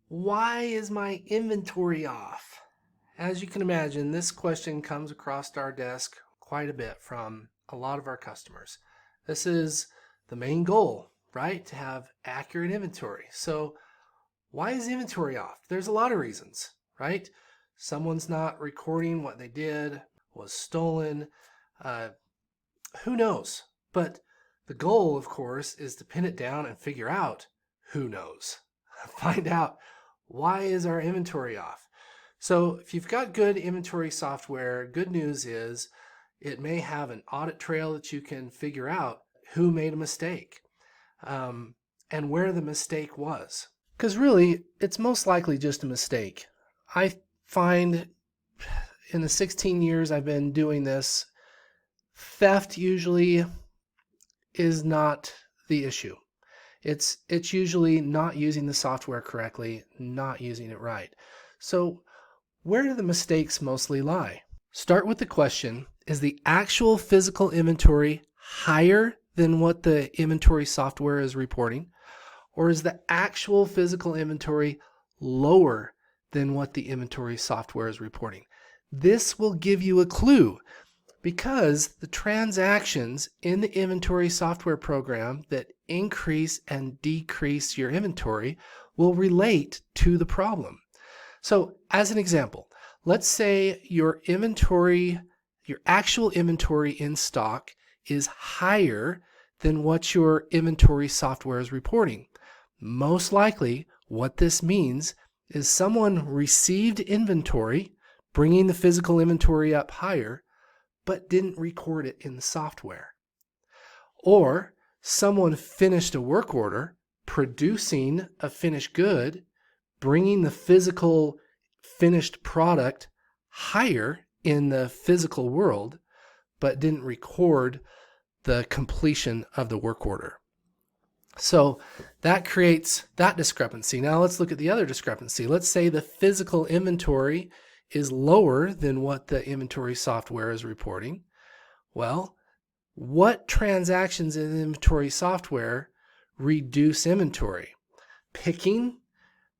Why is my inventory off? As you can imagine, this question comes across our desk quite a bit from a lot of our customers. This is the main goal, right? To have accurate inventory. So why is inventory off? There's a lot of reasons, right? Someone's not recording what they did, was stolen, uh, who knows? But the goal, of course, is to pin it down and figure out who knows. Find out why is our inventory off. So if you've got good inventory software, good news is it may have an audit trail that you can figure out who made a mistake and where the mistake was. Because really, it's most likely just a mistake. I find in the 16 years I've been doing this, theft usually is not the issue. It's usually not using the software correctly, not using it right. So where do the mistakes mostly lie? Start with the question, is the actual physical inventory higher than what the inventory software is reporting? Or is the actual physical inventory lower than what the inventory software is reporting? This will give you a clue, because the transactions in the inventory software program that increase and decrease your inventory will relate to the problem. So as an example, let's say your inventory, your actual inventory in stock is higher than what your inventory software is reporting. Most likely what this means is someone received inventory, bringing the physical inventory up higher, but didn't record it in the software. Or someone finished a work order, producing a finished good, bringing the physical finished product higher in the physical world, but didn't record the completion of the work order. So that creates that discrepancy. Now let's look at the other discrepancy. Let's say the physical inventory is lower than what the inventory software is reporting. Well, what transactions in the inventory software reduce inventory? Picking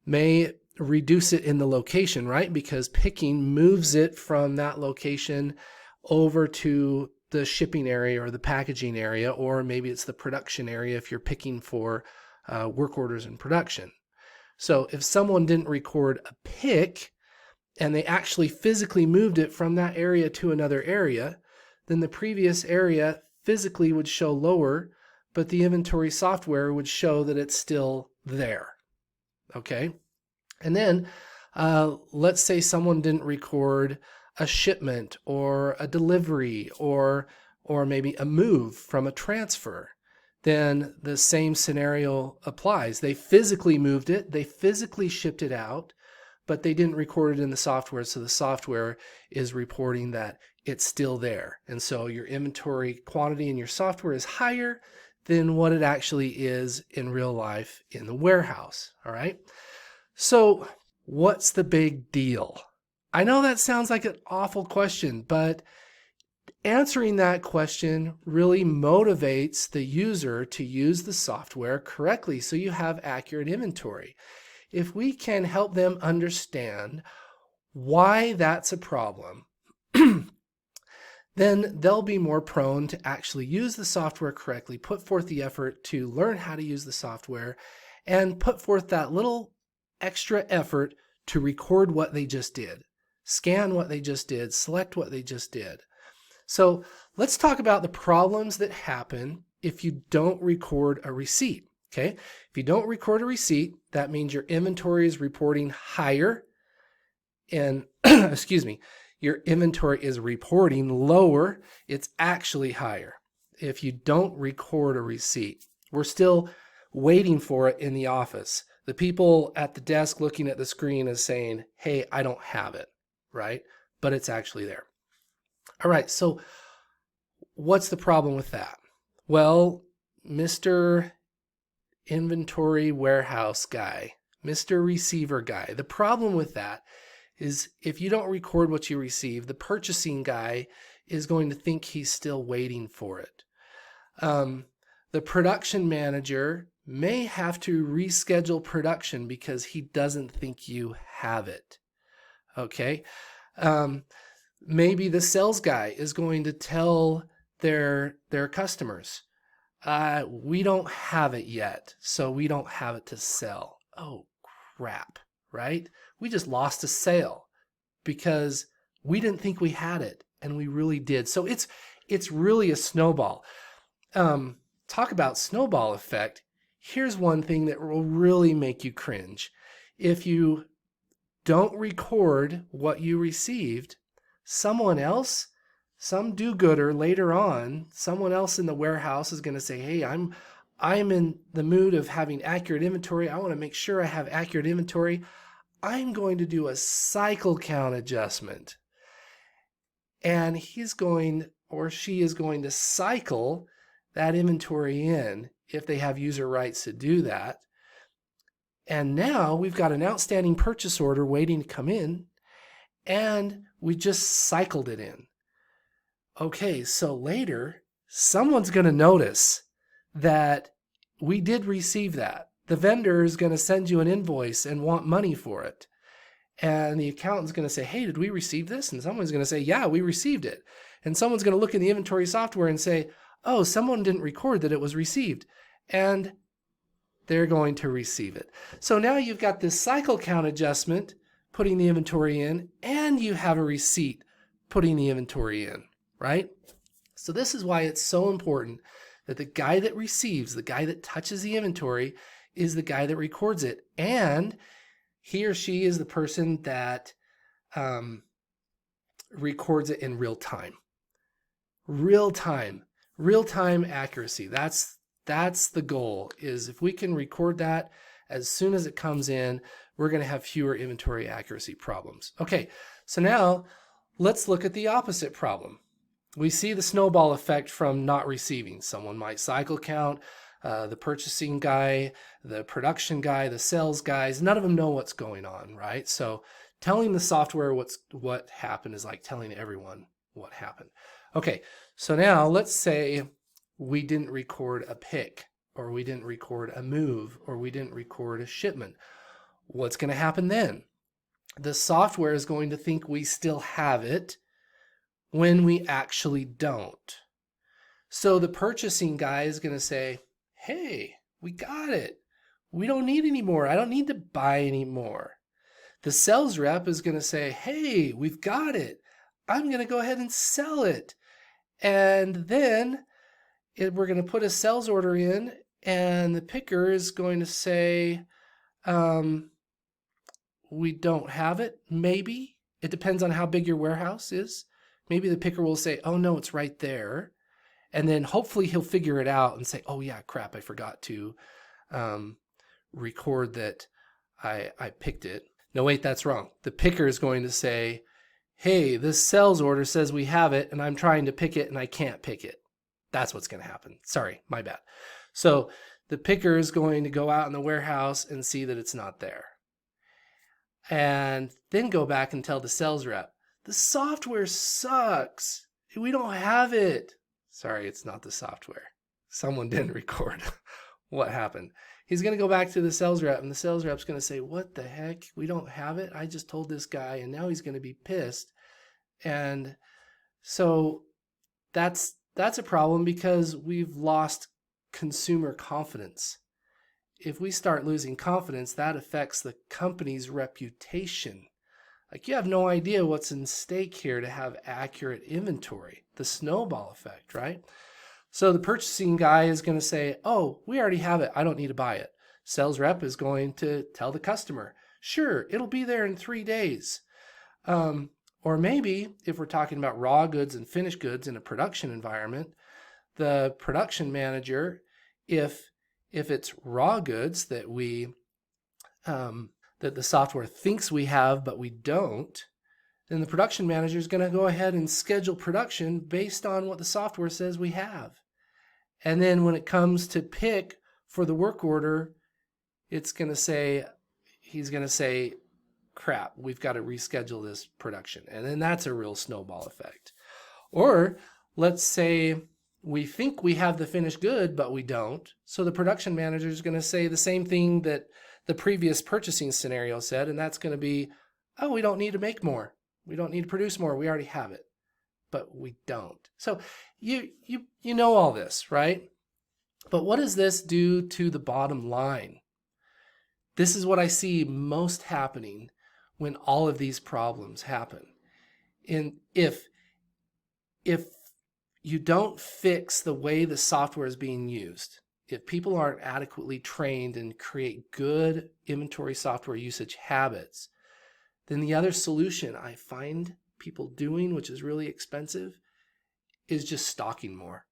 may reduce it in the location, right? Because picking moves it from that location over to the shipping area or the packaging area, or maybe it's the production area if you're picking for work orders in production. So if someone didn't record a pick, and they actually physically moved it from that area to another area, then the previous area physically would show lower, but the inventory software would show that it's still there. Okay? And then let's say someone didn't record a shipment or a delivery or maybe a move from a transfer. Then the same scenario applies. They physically moved it, they physically shipped it out, but they didn't record it in the software, so the software is reporting that it's still there. And so your inventory quantity in your software is higher than what it actually is in real life in the warehouse, all right? So what's the big deal? I know that sounds like an awful question, but answering that question really motivates the user to use the software correctly so you have accurate inventory. If we can help them understand why that's a problem, then they'll be more prone to actually use the software correctly, put forth the effort to learn how to use the software, and put forth that little extra effort to record what they just did, scan what they just did, select what they just did. So let's talk about the problems that happen if you don't record a receipt. Okay, if you don't record a receipt, that means your inventory is reporting higher and, excuse me, your inventory is reporting lower. It's actually higher if you don't record a receipt. We're still waiting for it in the office. The people at the desk looking at the screen is saying, hey, I don't have it, right? But it's actually there. All right, so what's the problem with that? Well, Mr. Inventory warehouse guy, Mr. Receiver guy. The problem with that is if you don't record what you receive, the purchasing guy is going to think he's still waiting for it. The production manager may have to reschedule production because he doesn't think you have it. Okay. Maybe the sales guy is going to tell their customers, we don't have it yet, so we don't have it to sell. Oh, crap, right? We just lost a sale because we didn't think we had it, and we really did. So it's really a snowball. Talk about snowball effect. Here's one thing that will really make you cringe. If you don't record what you received, someone else, some do-gooder later on, someone else in the warehouse is going to say, hey, I'm in the mood of having accurate inventory. I want to make sure I have accurate inventory. I'm going to do a cycle count adjustment. And he's going, or she is going to cycle that inventory in if they have user rights to do that. And now we've got an outstanding purchase order waiting to come in, and we just cycled it in. Okay, so later, someone's going to notice that we did receive that. The vendor is going to send you an invoice and want money for it. And the accountant's going to say, hey, did we receive this? And someone's going to say, yeah, we received it. And someone's going to look in the inventory software and say, oh, someone didn't record that it was received. And they're going to receive it. So now you've got this cycle count adjustment, putting the inventory in, and you have a receipt putting the inventory in, right? So this is why it's so important that the guy that receives, the guy that touches the inventory, is the guy that records it. And he or she is the person that records it in real time. Real time accuracy. That's the goal, is if we can record that as soon as it comes in, we're going to have fewer inventory accuracy problems. Okay, so now let's look at the opposite problem. We see the snowball effect from not receiving. Someone might cycle count, the purchasing guy, the production guy, the sales guys, none of them know what's going on, right? So telling the software what happened is like telling everyone what happened. Okay, so now let's say we didn't record a pick, or we didn't record a move, or we didn't record a shipment. What's going to happen then? The software is going to think we still have it when we actually don't. So the purchasing guy is going to say, hey, we got it. We don't need any more. I don't need to buy any more. The sales rep is going to say, hey, we've got it. I'm going to go ahead and sell it. And then we're going to put a sales order in, and the picker is going to say, we don't have it, maybe. It depends on how big your warehouse is. Maybe the picker will say, oh no, it's right there. And then hopefully he'll figure it out and say, oh yeah, crap, I forgot to record that I picked it. No, wait, that's wrong. The picker is going to say, hey, this sales order says we have it, and I'm trying to pick it and I can't pick it. That's what's going to happen. Sorry, my bad. So the picker is going to go out in the warehouse and see that it's not there. And then go back and tell the sales rep, the software sucks. We don't have it. Sorry, it's not the software. Someone didn't record what happened. He's going to go back to the sales rep, and the sales rep's going to say, what the heck? We don't have it? I just told this guy, and now he's going to be pissed. And so that's a problem, because we've lost consumer confidence. If we start losing confidence, that affects the company's reputation. Like, you have no idea what's in stake here to have accurate inventory. The snowball effect, right? So the purchasing guy is going to say, oh, we already have it. I don't need to buy it. Sales rep is going to tell the customer, sure, it'll be there in 3 days. Or maybe if we're talking about raw goods and finished goods in a production environment, the production manager, if it's raw goods that we that the software thinks we have but we don't, then the production manager is going to go ahead and schedule production based on what the software says we have. And then when it comes to pick for the work order, he's going to say, crap, we've got to reschedule this production. And then that's a real snowball effect. Or let's say we think we have the finished good, but we don't. So the production manager is going to say the same thing that the previous purchasing scenario said, and that's going to be, oh, we don't need to make more. We don't need to produce more. We already have it, but we don't. So you know all this, right? But what does this do to the bottom line? This is what I see most happening when all of these problems happen. And if you don't fix the way the software is being used, if people aren't adequately trained and create good inventory software usage habits, then the other solution I find people doing, which is really expensive, is just stocking more.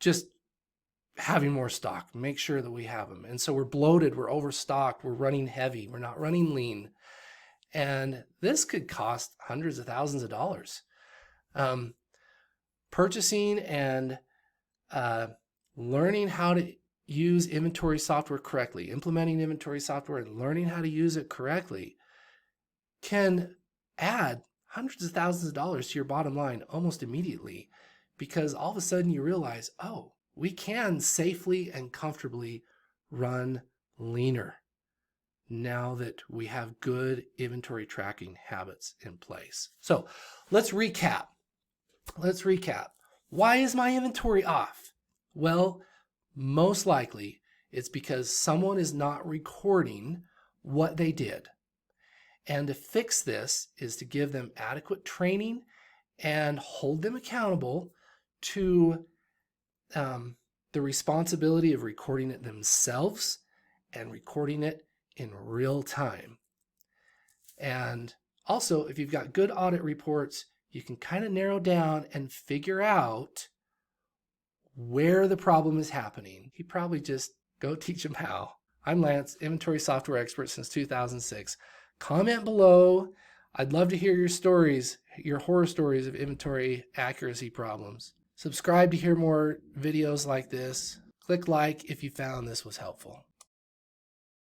Just having more stock, make sure that we have them. And so we're bloated, we're overstocked, we're running heavy, we're not running lean. And this could cost hundreds of thousands of dollars. Purchasing and learning how to use inventory software correctly, implementing inventory software and learning how to use it correctly can add hundreds of thousands of dollars to your bottom line almost immediately, because all of a sudden you realize, oh, we can safely and comfortably run leaner now that we have good inventory tracking habits in place. So let's recap. Why is my inventory off? Well, most likely it's because someone is not recording what they did. And to fix this is to give them adequate training and hold them accountable to the responsibility of recording it themselves and recording it in real time. And also, if you've got good audit reports, you can kind of narrow down and figure out where the problem is happening. You probably just go teach them how. I'm Lance, inventory software expert since 2006. Comment below. I'd love to hear your stories, your horror stories of inventory accuracy problems. Subscribe to hear more videos like this. Click like if you found this was helpful.